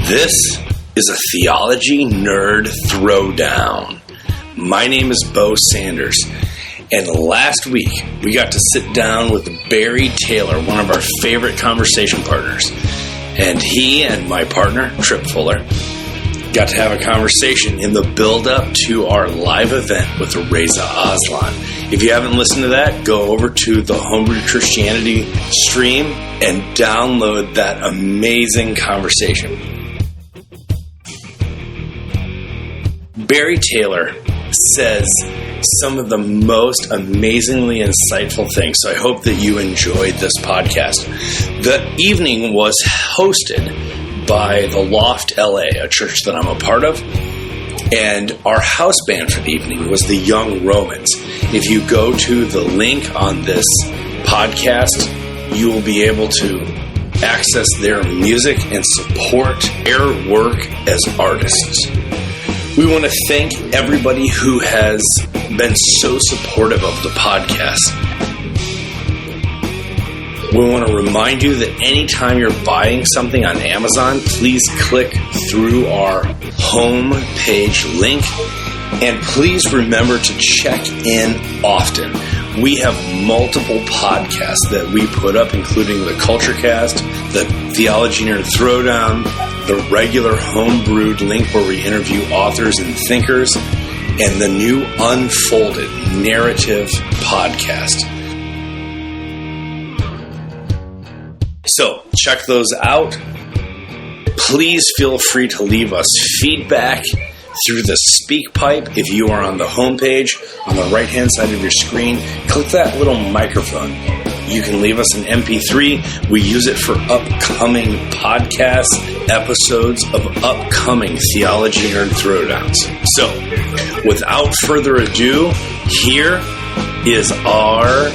This is a theology nerd throwdown. My name is Bo Sanders, and last week we got to sit down with Barry Taylor, one of our favorite conversation partners, and he and my partner, Trip Fuller, got to have a conversation in the build-up to our live event with Reza Aslan. If you haven't listened to that, go over to the Homebrew Christianity stream and download that amazing conversation. Barry Taylor says some of the most amazingly insightful things, so I hope that you enjoyed this podcast. The evening was hosted by the Loft LA, a church that I'm a part of, and our house band for the evening was the Young Romans. If you go to the link on this podcast, you will be able to access their music and support their work as artists. We want to thank everybody who has been so supportive of the podcast. We want to remind you that anytime you're buying something on Amazon, please click through our home page link. And please remember to check in often. We have multiple podcasts that we put up, including the Culture Cast, the Theology Nerd Throwdown, the regular Homebrewed link where we interview authors and thinkers, and the new Unfolded Narrative podcast. So, check those out. Please feel free to leave us feedback through the Speakpipe. If you are on the homepage, on the right-hand side of your screen, click that little microphone. You can leave us an MP3. We use it for upcoming podcasts, episodes of upcoming Theology Nerd Throwdowns. So, without further ado, here is our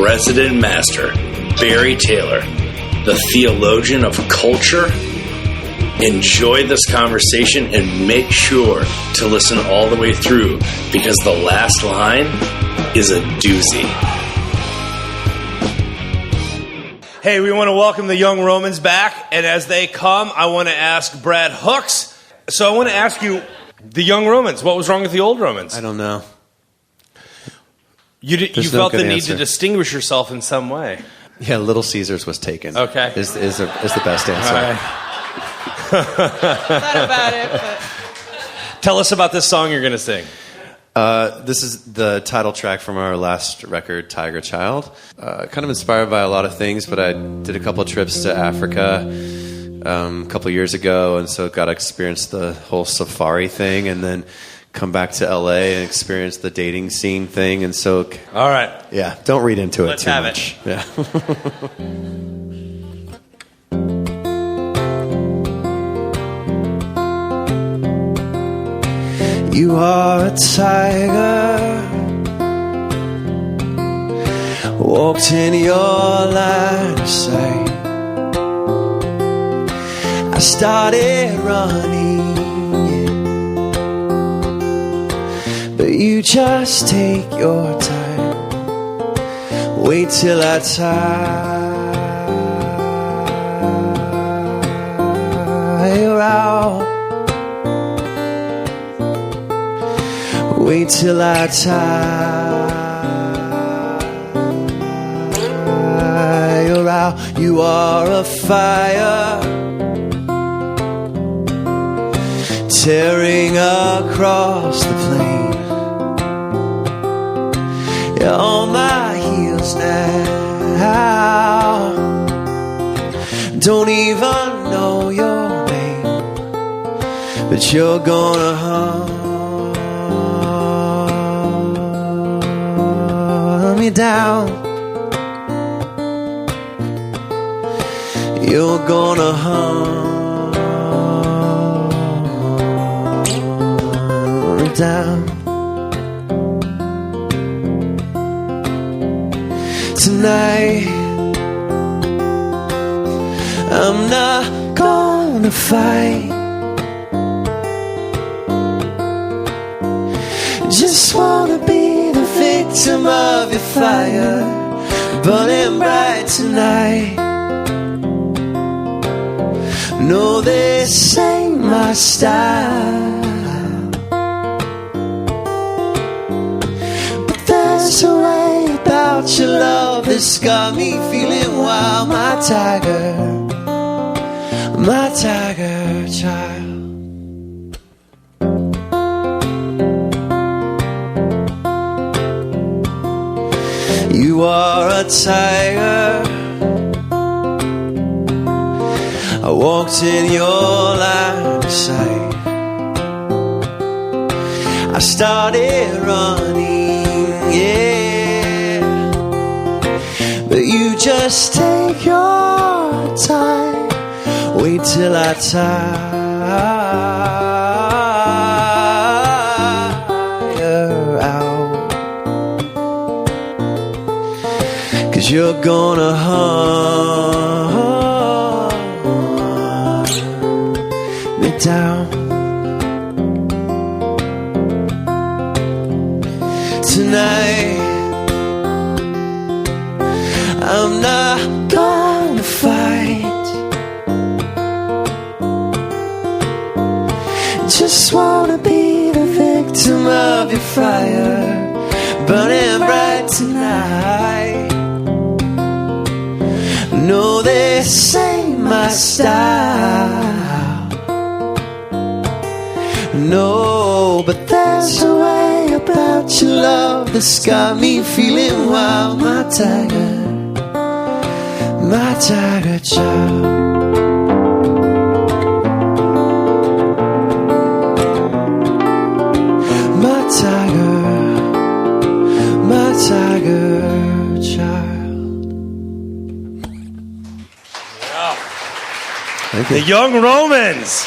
resident master, Barry Taylor, the theologian of culture. Enjoy this conversation and make sure to listen all the way through, because the last line is a doozy. Hey, we want to welcome the Young Romans back, and as they come, I want to ask Brad Hooks. So I want to ask you, the Young Romans, what was wrong with the old Romans? I don't know. You felt the need to distinguish yourself in some way. Yeah, Little Caesars was taken. Okay. Is the best answer. All right. Thought about it, but... Tell us about this song you're going to sing. This is the title track from our last record, Tiger Child. Kind of inspired by a lot of things, but I did a couple of trips to Africa a couple of years ago, and so got to experience the whole safari thing, and then come back to LA and experience the dating scene thing, and so... All right. Yeah, don't read into Let's it too have much. It. Yeah. You are a tiger, walked in your line of sight. I started running, but you just take your time. Wait till I tire out. Wait till I tire out. You are a fire, tearing across the plain. You're on my heels now. Don't even know your name, but you're gonna hunt me down. You're gonna hunt me down. Tonight I'm not gonna fight. Just wanna be the victim of your fire, burning bright tonight. No, this ain't my style. But there's a way about your love that's got me feeling wild. My tiger child. You are a tiger. I walked in your line of sight. I started running, yeah. But you just take your time. Wait till I tire out. 'Cause you're gonna hunt me down. Tonight I'm not gonna fight. Just wanna be the victim of your fire, burning bright tonight. No, this ain't my style. No, but there's a way about your love that's got me feeling wild. My tiger child. My tiger child. Yeah. The Young Romans.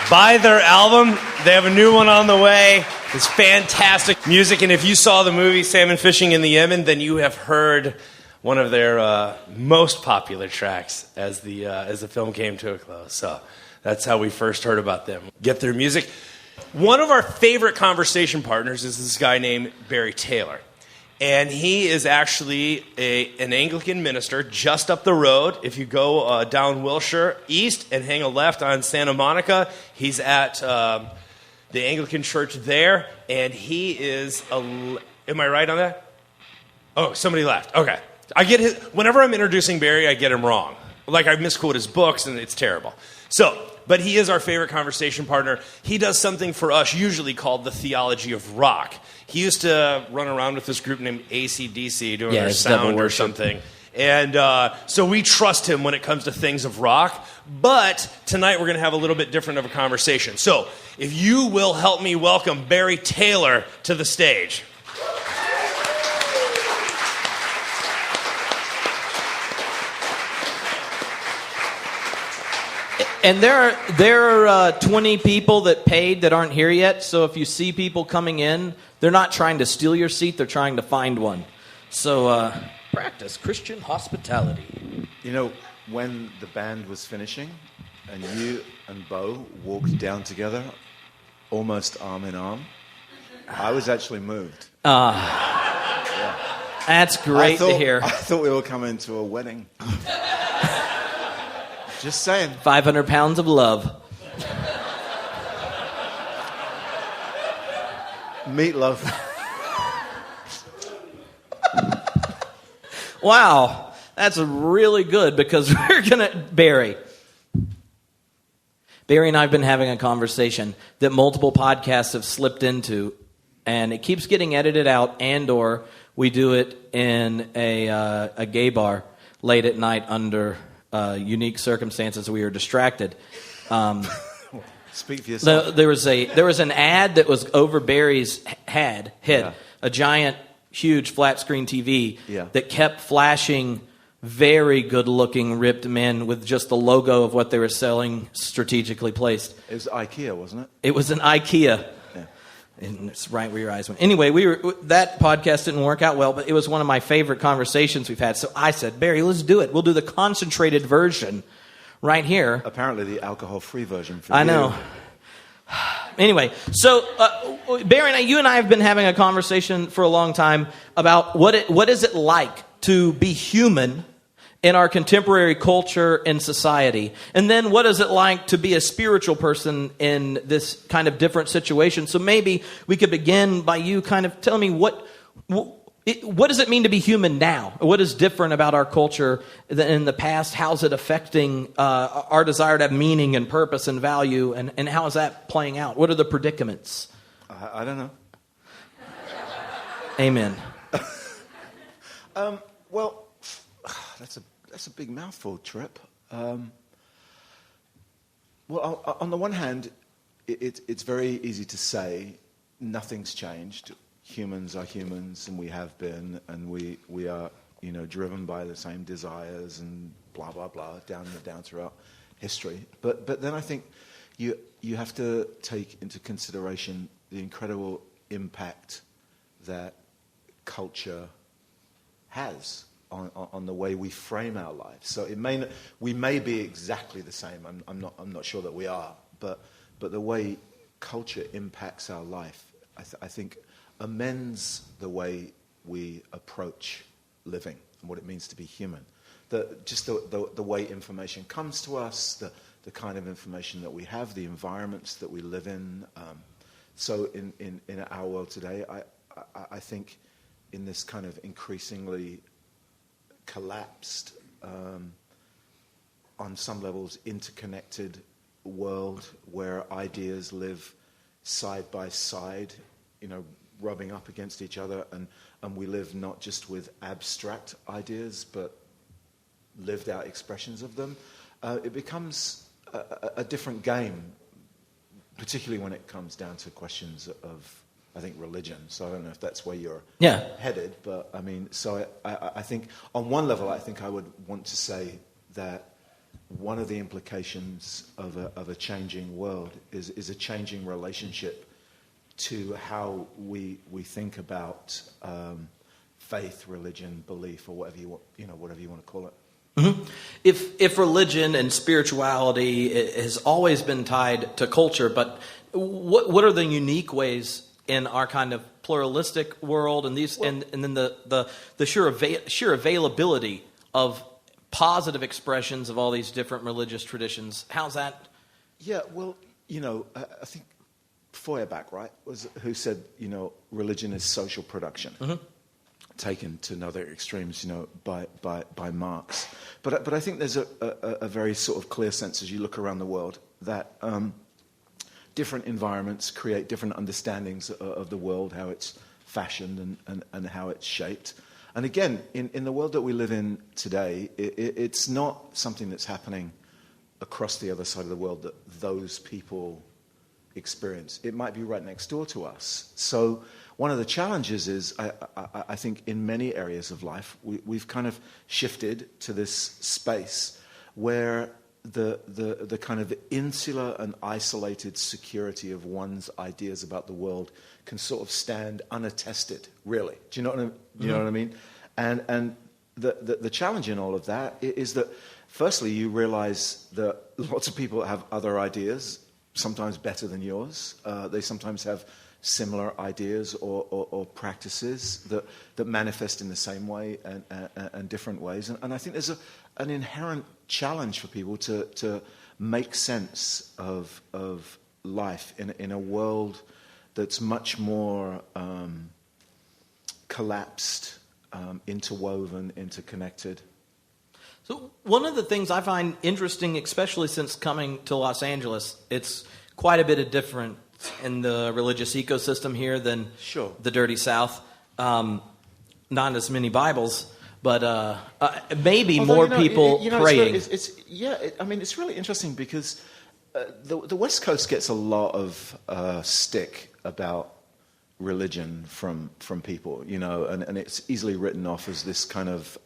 Buy their album. They have a new one on the way. It's fantastic music. And if you saw the movie Salmon Fishing in the Yemen, then you have heard one of their most popular tracks as the film came to a close. So that's how we first heard about them. Get their music. One of our favorite conversation partners is this guy named Barry Taylor. And he is actually an Anglican minister just up the road. If you go down Wilshire East and hang a left on Santa Monica, he's at the Anglican church there. And he is am I right on that? Oh, somebody left. Okay. Whenever I'm introducing Barry, I get him wrong. Like I misquote his books and it's terrible. But he is our favorite conversation partner. He does something for us usually called the theology of rock. He used to run around with this group named AC/DC doing their sound or something. And so we trust him when it comes to things of rock. But tonight we're going to have a little bit different of a conversation. So if you will help me welcome Barry Taylor to the stage. And there are 20 people that paid that aren't here yet. So if you see people coming in, they're not trying to steal your seat. They're trying to find one. So practice Christian hospitality. You know, when the band was finishing and you and Bo walked down together, almost arm in arm, I was actually moved. That's great to hear. I thought we were coming to a wedding. Just saying. 500 pounds of love. Meatloaf. Wow. That's really good because we're going to... Barry and I have been having a conversation that multiple podcasts have slipped into, and it keeps getting edited out, and or we do it in a gay bar late at night under... unique circumstances. We were distracted. Speak for yourself. There was an ad that was over Barry's head, a giant, huge flat screen TV that kept flashing very good-looking ripped men with just the logo of what they were selling strategically placed. It was IKEA, wasn't it? It was an IKEA. Yeah. And it's right where your eyes went. Anyway, that podcast didn't work out well, but it was one of my favorite conversations we've had. So I said, Barry, let's do it. We'll do the concentrated version right here. Apparently the alcohol-free version for I know. Anyway, so Barry you and I have been having a conversation for a long time about what is it like to be human in our contemporary culture and society? And then what is it like to be a spiritual person in this kind of different situation? So maybe we could begin by you kind of telling me what does it mean to be human now? What is different about our culture than in the past? How's it affecting our desire to have meaning and purpose and value? And how is that playing out? What are the predicaments? I don't know. Amen. Well, that's a big mouthful, Trip. Well, on the one hand, it's very easy to say nothing's changed. Humans are humans, and we have been, and we are, driven by the same desires and blah blah blah down throughout history. But then I think you have to take into consideration the incredible impact that culture has on the way we frame our lives. So we may be exactly the same. I'm not sure that we are, but the way culture impacts our life, I think, amends the way we approach living and what it means to be human. The way information comes to us, the kind of information that we have, the environments that we live in. So in our world today, I think in this kind of increasingly collapsed, on some levels interconnected world where ideas live side by side, rubbing up against each other, and we live not just with abstract ideas, but lived out expressions of them, it becomes a different game, particularly when it comes down to questions of, I think, religion. So I don't know if that's where you're headed, but I mean, so I think on one level, I think I would want to say that one of the implications of a changing world is a changing relationship to how we think about faith, religion, belief, or whatever you want to call it. Mm-hmm. If religion and spirituality has always been tied to culture, but what are the unique ways in our kind of pluralistic world and these and then the sheer availability of positive expressions of all these different religious traditions? How's that? Yeah, well, I think Feuerbach, right, was who said, religion is social production, taken to another extremes, by Marx. But I think there's a very sort of clear sense as you look around the world that different environments create different understandings of the world, how it's fashioned and how it's shaped. And again, in the world that we live in today, it's not something that's happening across the other side of the world that those people experience. It might be right next door to us. So one of the challenges is, I think, in many areas of life, we've kind of shifted to this space where the kind of insular and isolated security of one's ideas about the world can sort of stand unattested, really. Do you know what I mean? And the challenge in all of that is that, firstly, you realize that lots of people have other ideas, sometimes better than yours. They sometimes have similar ideas or practices that manifest in the same way and different ways. And I think there's an inherent challenge for people to make sense of life in a world that's much more collapsed, interwoven, interconnected. So one of the things I find interesting, especially since coming to Los Angeles, it's quite a bit of different in the religious ecosystem here than the dirty South. Not as many Bibles, but maybe more people praying. It's really interesting because the West Coast gets a lot of stick about religion from people, and it's easily written off as this kind of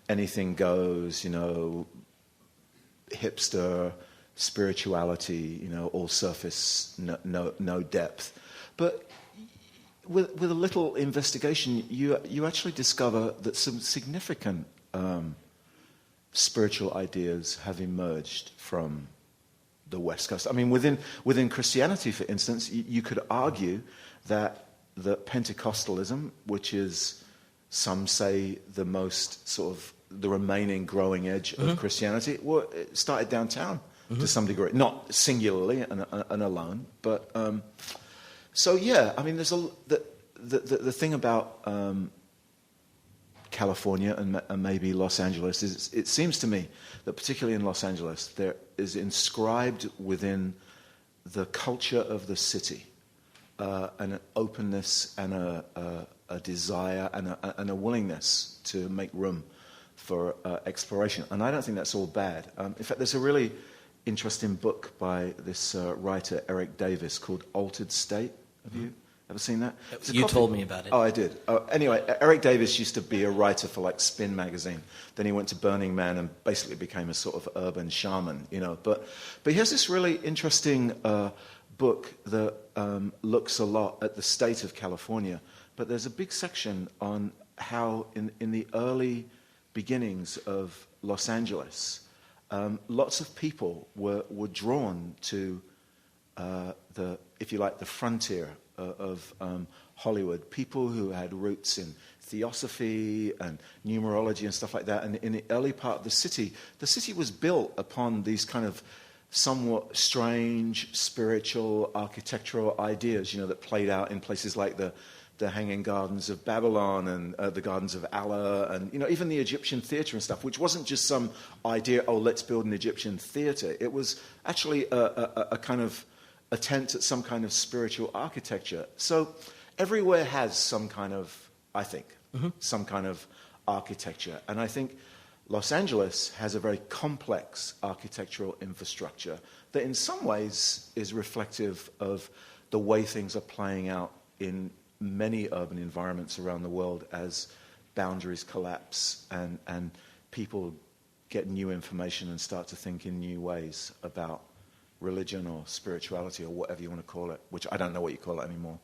anything goes, hipster spirituality, all surface, no depth. But with a little investigation, you actually discover that some significant spiritual ideas have emerged from the West Coast. I mean, within Christianity, for instance, you could argue that Pentecostalism, which is, some say, the most sort of the remaining growing edge of Christianity, well, it started downtown to some degree, not singularly and alone, but so yeah. I mean, there's the thing about California and maybe Los Angeles is it seems to me that particularly in Los Angeles there is inscribed within the culture of the city an openness and a desire and a willingness to make room for exploration. And I don't think that's all bad. In fact, there's a really interesting book by this writer, Eric Davis, called Altered State. Have you ever seen that? You told me about it. Oh, I did. Anyway, Eric Davis used to be a writer for like Spin magazine. Then he went to Burning Man and basically became a sort of urban shaman, you know. But he has this really interesting book that looks a lot at the state of California. But there's a big section on how in the early beginnings of Los Angeles, lots of people were drawn to the, if you like, the frontier of Hollywood. People who had roots in theosophy and numerology and stuff like that. And in the early part of the city was built upon these kind of somewhat strange spiritual architectural ideas, you know, that played out in places like the Hanging Gardens of Babylon and the Gardens of Allah, and, you know, even the Egyptian theatre and stuff, which wasn't just some idea, oh, let's build an Egyptian theatre. It was actually a kind of attempt at some kind of spiritual architecture. So everywhere has some kind of, I think, some kind of architecture. And I think Los Angeles has a very complex architectural infrastructure that in some ways is reflective of the way things are playing out in many urban environments around the world as boundaries collapse and people get new information and start to think in new ways about religion or spirituality or whatever you want to call it, which I don't know what you call it anymore.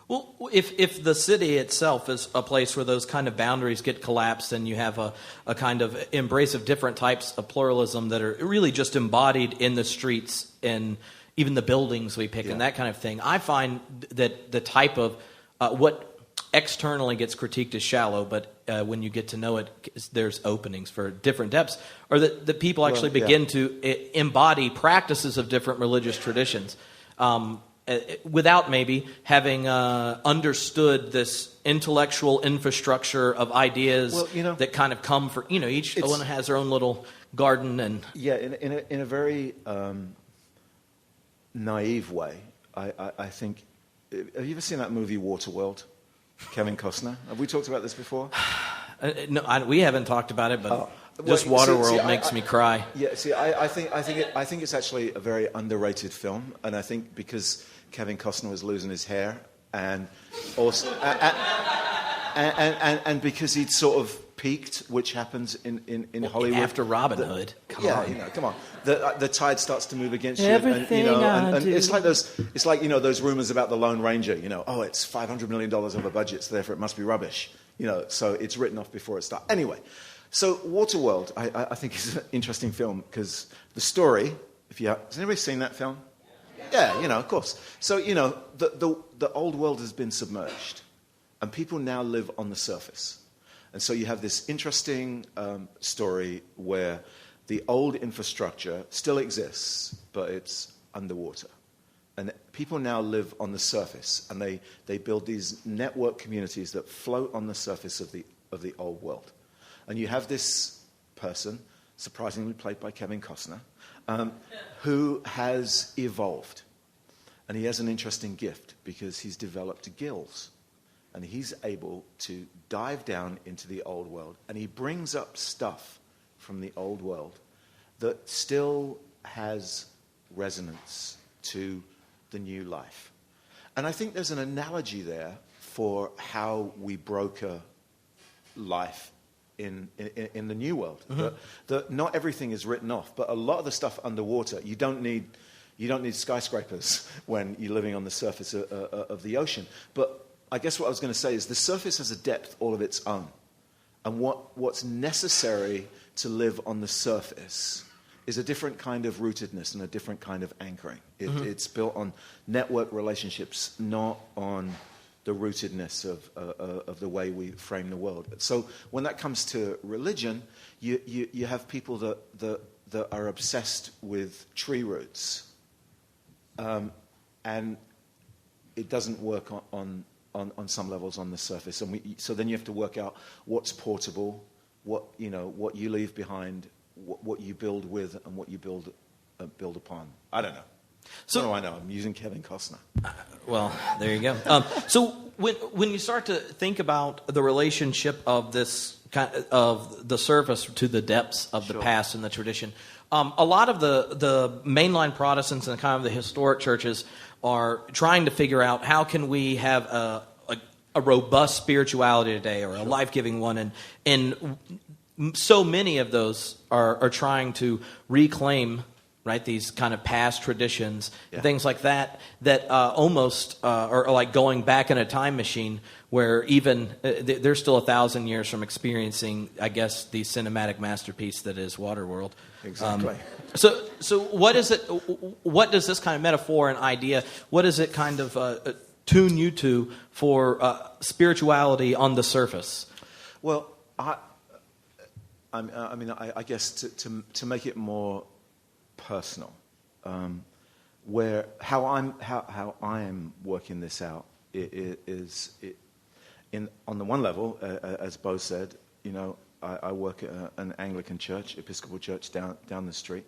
Well, if the city itself is a place where those kind of boundaries get collapsed and you have a kind of embrace of different types of pluralism that are really just embodied in the streets and even the buildings we pick and that kind of thing, I find that the type of what externally gets critiqued as shallow, but when you get to know it, there's openings for different depths, or that people actually begin to embody practices of different religious traditions without maybe having understood this intellectual infrastructure of ideas that kind of come for, you know, each one has their own little garden. And in a very naive way, I think. Have you ever seen that movie Waterworld? Kevin Costner. Have we talked about this before? No, we haven't talked about it, but just Waterworld makes me cry. Yeah, see, I think it's actually a very underrated film, and I think because Kevin Costner was losing his hair, and also and because he'd sort of peaked, which happens in Hollywood after Robin Hood. Come on. You know, come on. The tide starts to move against you, and it's like those rumors about the Lone Ranger. You know, oh, it's $500 million of a budget, so therefore it must be rubbish. You know, so it's written off before it starts. Anyway, so Waterworld, I think is an interesting film because the story. Has anybody seen that film? Yeah, you know, of course. So you know, the old world has been submerged, and people now live on the surface. And so you have this interesting story where the old infrastructure still exists, but it's underwater. And people now live on the surface, and they build these network communities that float on the surface of the old world. And you have this person, surprisingly played by Kevin Costner, who has evolved. And he has an interesting gift because he's developed gills. And he's able to dive down into the old world. And he brings up stuff from the old world that still has resonance to the new life. And I think there's an analogy there for how we broker life in the new world. That not everything is written off, but a lot of the stuff underwater, you don't need skyscrapers when you're living on the surface of the ocean. But I guess what I was going to say is the surface has a depth all of its own. And what's necessary to live on the surface is a different kind of rootedness and a different kind of anchoring. It's built on network relationships, not on the rootedness of the way we frame the world. So when that comes to religion, you have people that are obsessed with tree roots, and it doesn't work on some levels on the surface. And so then you have to work out what's portable, what you leave behind, what you build with, and what you build upon. I don't know. So what do I know? I'm using Kevin Costner. Well, there you go. So when you start to think about the relationship of this kind of the surface to the depths of the past and the tradition, a lot of the mainline Protestants and kind of the historic churches are trying to figure out how can we have a robust spirituality today, or a life-giving one, and so many of those are trying to reclaim, right, these kind of past traditions, and things like that almost are like going back in a time machine, where even they're still 1,000 years from experiencing, I guess, the cinematic masterpiece that is Waterworld. Exactly. So what is it? What does this kind of metaphor and idea? What does it kind of tune you to for spirituality on the surface? Well, I guess to make it more personal, where how I am working this out is on the one level, as Bo said, I work at an Anglican church, Episcopal church down the street,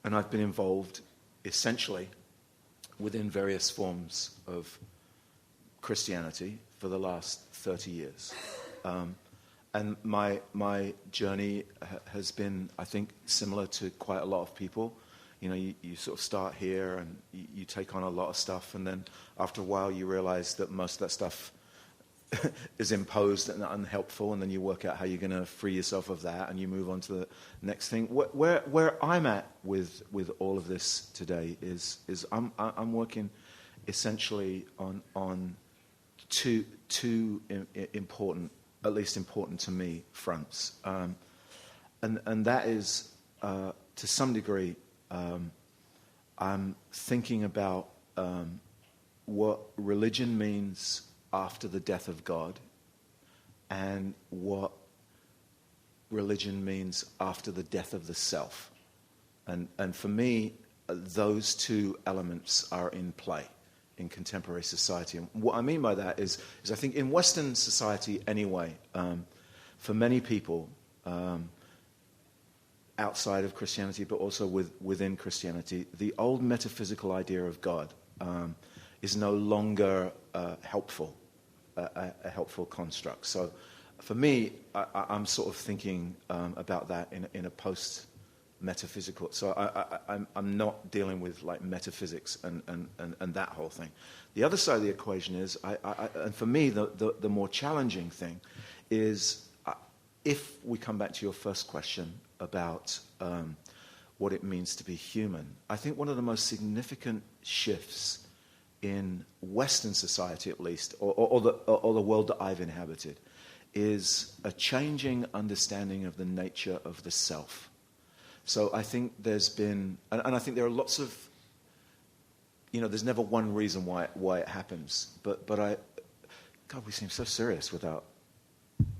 and I've been involved essentially within various forms of Christianity for the last 30 years. And my journey has been, I think, similar to quite a lot of people. You sort of start here and you take on a lot of stuff, and then after a while you realize that most of that stuff is imposed and unhelpful, and then you work out how you're going to free yourself of that, and you move on to the next thing. Where I'm at with all of this today is I'm working essentially on two important, at least important to me, fronts, and that is to some degree I'm thinking about what religion means after the death of God, and what religion means after the death of the self. And for me, those two elements are in play in contemporary society. And what I mean by that is I think in Western society anyway, for many people, outside of Christianity, but also within Christianity, the old metaphysical idea of God is no longer helpful. A helpful construct. So for me, I'm sort of thinking about that in a post-metaphysical. So I'm not dealing with like metaphysics and that whole thing. The other side of the equation is, and for me, the more challenging thing is, if we come back to your first question about what it means to be human, I think one of the most significant shifts in Western society, at least, or the world that I've inhabited, is a changing understanding of the nature of the self. So I think there's been, and I think there are lots of, there's never one reason why it happens. But God, we seem so serious without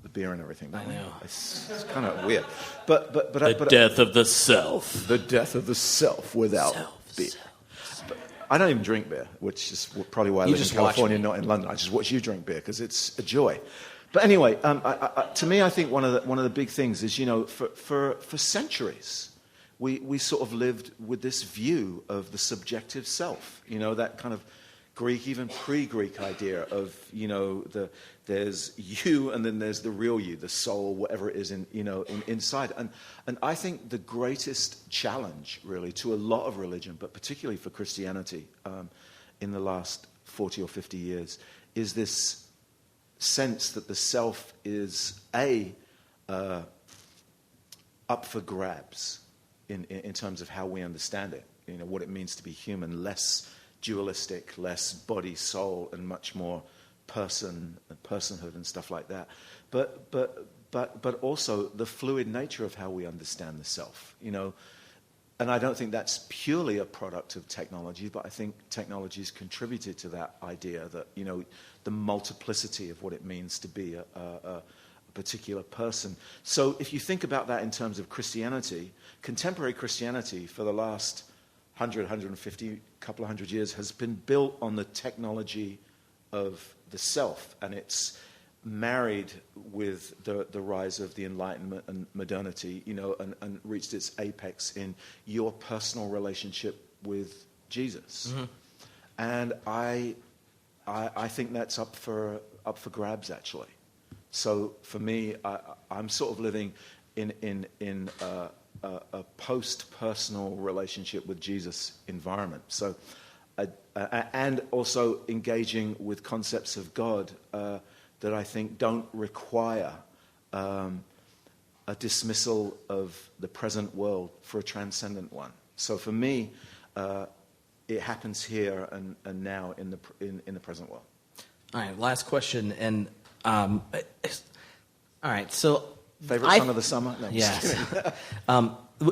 the beer and everything. I know. It's kind of weird. But the death of the self. The death of the self without beer. I don't even drink beer, which is probably why I live in California, not in London. I just watch you drink beer because it's a joy. But anyway, to me, I think one of the big things is, for centuries, we sort of lived with this view of the subjective self. That kind of Greek, even pre-Greek idea of there's you and then there's the real you, the soul, whatever it is inside. And I think the greatest challenge, really, to a lot of religion, but particularly for Christianity, in the last 40 or 50 years, is this sense that the self is up for grabs in terms of how we understand it. What it means to be human, less dualistic, less body, soul, and much more personhood and stuff like that. But also the fluid nature of how we understand the self. I don't think that's purely a product of technology, but I think technology's contributed to that idea that, you know, the multiplicity of what it means to be a particular person. So if you think about that in terms of Christianity, contemporary Christianity for the last 100, 150, couple of hundred years has been built on the technology of the self, and it's married with the rise of the Enlightenment and modernity, you know, and reached its apex in your personal relationship with Jesus. Mm-hmm. And I think that's up for grabs, actually. So for me, I'm sort of living in a post-personal relationship with Jesus environment. So, and also engaging with concepts of God that I think don't require a dismissal of the present world for a transcendent one. So for me, it happens here and now in the present world. All right, last question, and all right, so favorite song of the summer? No, yes.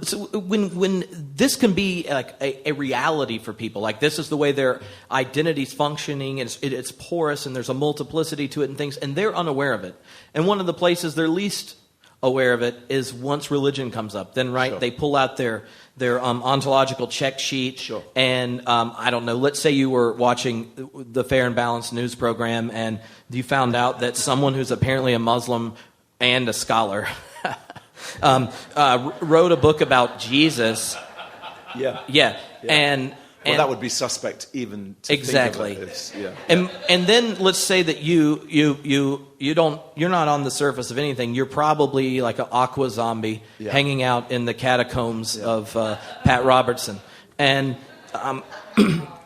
So when this can be like a reality for people, like this is the way their identity's functioning, it's porous, and there's a multiplicity to it and things, and they're unaware of it. And one of the places they're least aware of it is once religion comes up. Then, right, sure, they pull out their ontological check sheet, sure, and I don't know, let's say you were watching the Fair and Balanced news program, and you found out that someone who's apparently a Muslim and a scholar wrote a book about Jesus. Yeah. And that would be suspect even to exactly. Think of it as, And then let's say that you're not on the surface of anything. You're probably like an aqua zombie hanging out in the catacombs of Pat Robertson. And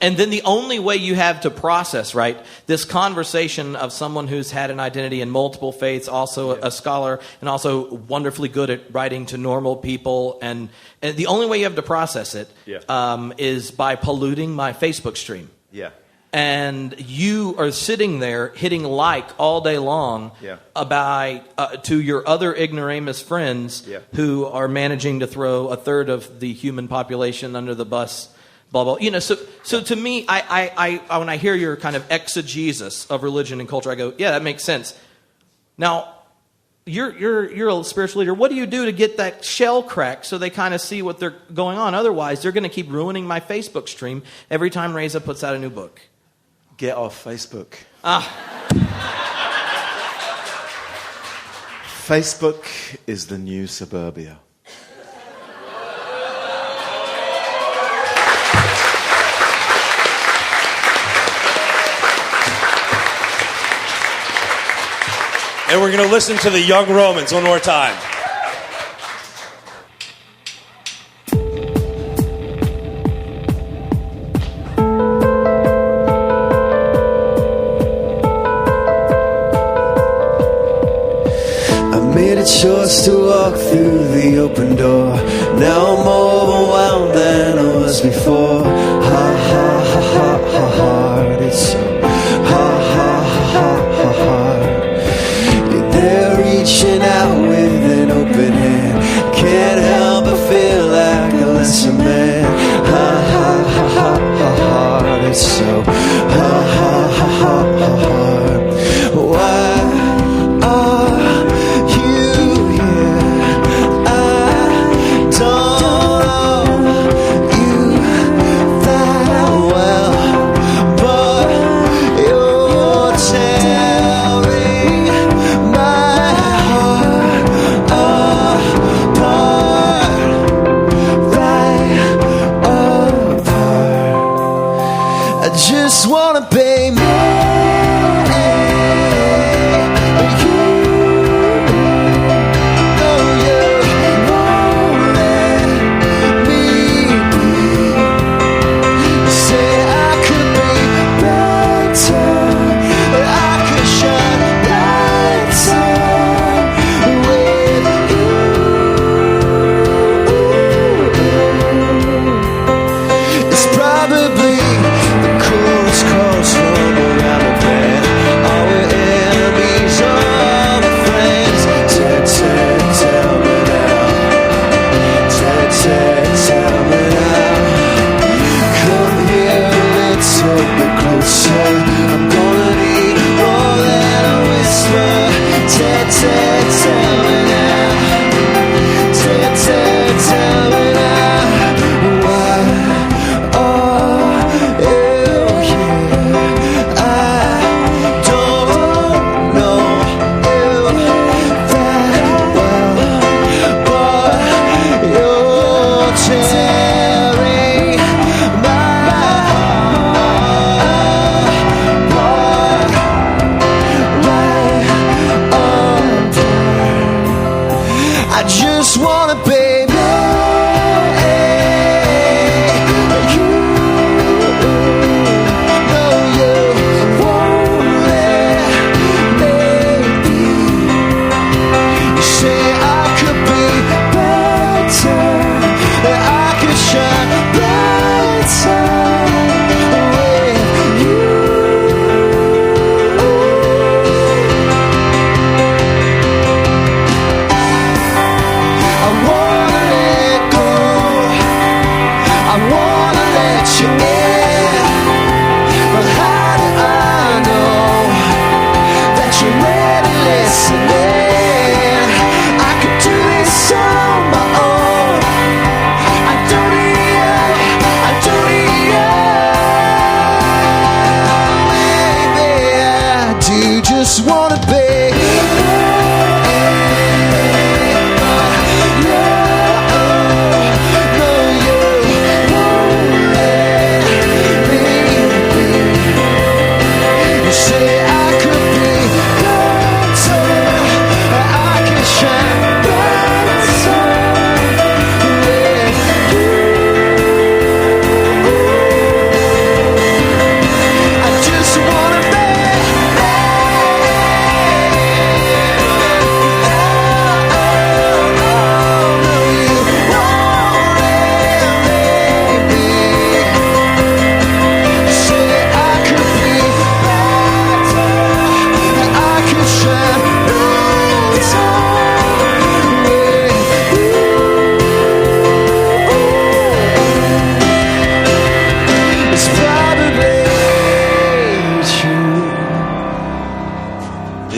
and then the only way you have to process, right, this conversation of someone who's had an identity in multiple faiths, also a scholar, and also wonderfully good at writing to normal people, and the only way you have to process it is by polluting my Facebook stream. Yeah. And you are sitting there hitting like all day long to your other ignoramus friends who are managing to throw a third of the human population under the bus. Blah, blah. You know, so to me, I when I hear your kind of exegesis of religion and culture, I go, yeah, that makes sense. Now, you're a spiritual leader. What do you do to get that shell cracked so they kind of see what they're going on? Otherwise, they're going to keep ruining my Facebook stream every time Reza puts out a new book. Get off Facebook. Facebook is the new suburbia. And we're going to listen to the Young Romans one more time. I made a choice to walk through the open door. Now I'm overwhelmed than I was before. Ha ha ha ha ha hard. It's so ha ha ha ha hard. They're reaching out with an open hand. Can't help but feel like a lesser man. Ha ha ha ha ha hard. It's so ha ha ha ha ha hard. Why are you here? I don't know. You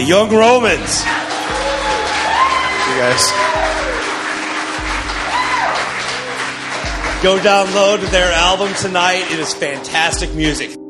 Young Romans. You guys. Go download their album tonight. It is fantastic music.